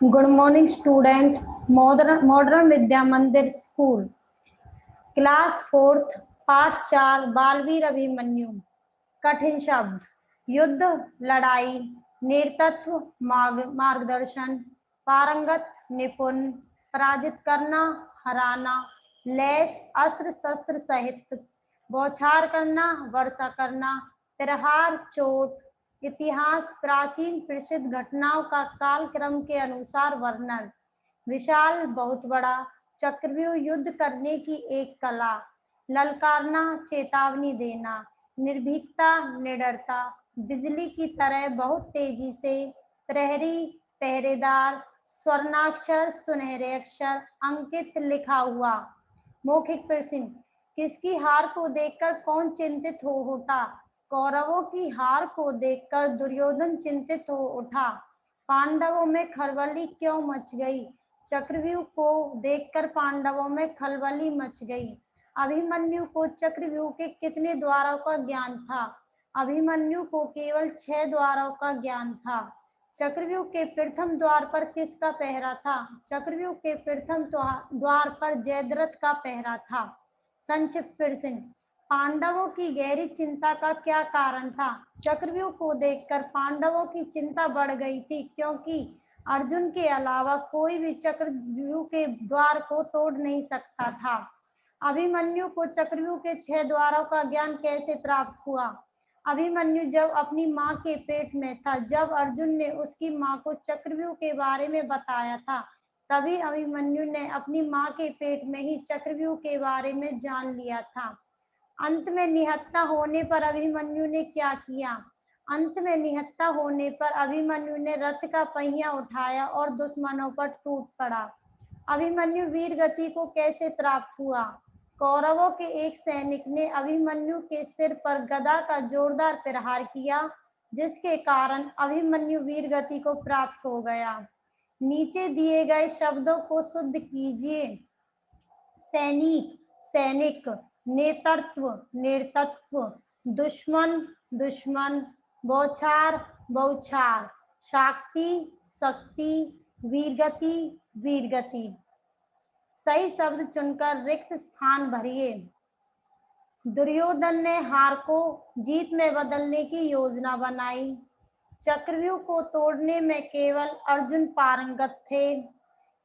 Good morning student. Modern विद्या मंदिर school class fourth पाठ 4 बालवीर अभिमन्यु। कठिन शब्द युद्ध, लड़ाई, नेतृत्व, मार्गदर्शन, पारंगत, निपुण, पराजित करना, हराना, लैस, अस्त्र शस्त्र सहित, बौछार करना, वर्षा करना, प्रहार, चोट, इतिहास, प्राचीन प्रसिद्ध घटनाओं का कालक्रम के अनुसार वर्णन, विशाल, बहुत बड़ा, चक्रव्यूह, युद्ध करने की एक कला, ललकारना, चेतावनी देना, निर्भीकता, निडरता, बिजली की तरह बहुत तेजी से, प्रहरी, पहरेदार, स्वर्णाक्षर, सुनहरे अक्षर, अंकित, लिखा हुआ। मौखिक प्रश्न, किसकी हार को देखकर कौन चिंतित हो उठा? कौरवों की हार को देखकर दुर्योधन चिंतित हो उठा। पांडवों में खलबली क्यों मच गई? चक्रव्यूह को देखकर पांडवों में खलबली मच गई। अभिमन्यु को चक्रव्यूह के कितने द्वारों का ज्ञान था? अभिमन्यु को केवल 6 द्वारों का ज्ञान था। चक्रव्यूह के प्रथम द्वार पर किसका पहरा था? चक्रव्यूह के प्रथम द्वार पर जयद्रथ का पहरा था। संक्षिप्त प्रश्न, पांडवों की गहरी चिंता का क्या कारण था? चक्रव्यूह को देखकर पांडवों की चिंता बढ़ गई थी, क्योंकि अर्जुन के अलावा कोई भी चक्रव्यूह के द्वार को तोड़ नहीं सकता था। अभिमन्यु को चक्रव्यूह के 6 द्वारों का ज्ञान कैसे प्राप्त हुआ? अभिमन्यु जब अपनी मां के पेट में था, जब अर्जुन ने उसकी मां को चक्रव्यूह के बारे में बताया था, तभी अभिमन्यु ने अपनी मां के पेट में ही चक्रव्यूह के बारे में जान लिया था। अंत में निहत्था होने पर अभिमन्यु ने क्या किया? अंत में निहत्था होने पर अभिमन्यु ने रथ का पहिया उठाया और दुश्मनों पर टूट पड़ा। अभिमन्यु वीर गति को कैसे प्राप्त हुआ? कौरवों के एक सैनिक ने अभिमन्यु के सिर पर गदा का जोरदार प्रहार किया, जिसके कारण अभिमन्यु वीर गति को प्राप्त हो गया। नीचे दिए गए शब्दों को शुद्ध कीजिए। सैनिक, सैनिक, नेतृत्व, नेतृत्व, दुश्मन, दुश्मन, बौछार, बौछार, शक्ति, शक्ति, वीरगति, वीरगति। सही शब्द चुनकर रिक्त स्थान भरिए। दुर्योधन ने हार को जीत में बदलने की योजना बनाई। चक्रव्यूह को तोड़ने में केवल अर्जुन पारंगत थे।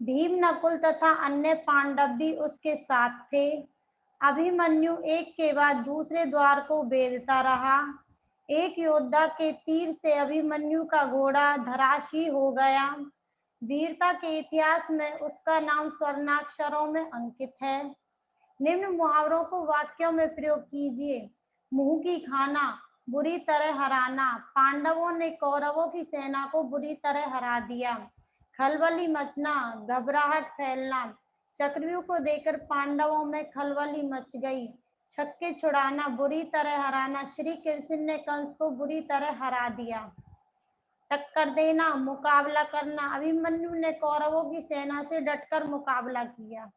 भीम, नकुल तथा अन्य पांडव भी उसके साथ थे। अभिमन्यु एक के बाद दूसरे द्वार को भेदता रहा। एक योद्धा के तीर से अभिमन्यु का घोड़ा धराशायी हो गया। वीरता के इतिहास में उसका नाम स्वर्णाक्षरों में अंकित है। निम्न मुहावरों को वाक्यों में प्रयोग कीजिए। मुंह की खाना, बुरी तरह हराना। पांडवों ने कौरवों की सेना को बुरी तरह हरा दिया। खलबली मचना, घबराहट फैलना। चक्रव्यूह को देखकर पांडवों में खलबली मच गई। छक्के छुड़ाना, बुरी तरह हराना। श्री कृष्ण ने कंस को बुरी तरह हरा दिया। टक्कर देना, मुकाबला करना। अभिमन्यु ने कौरवों की सेना से डटकर मुकाबला किया।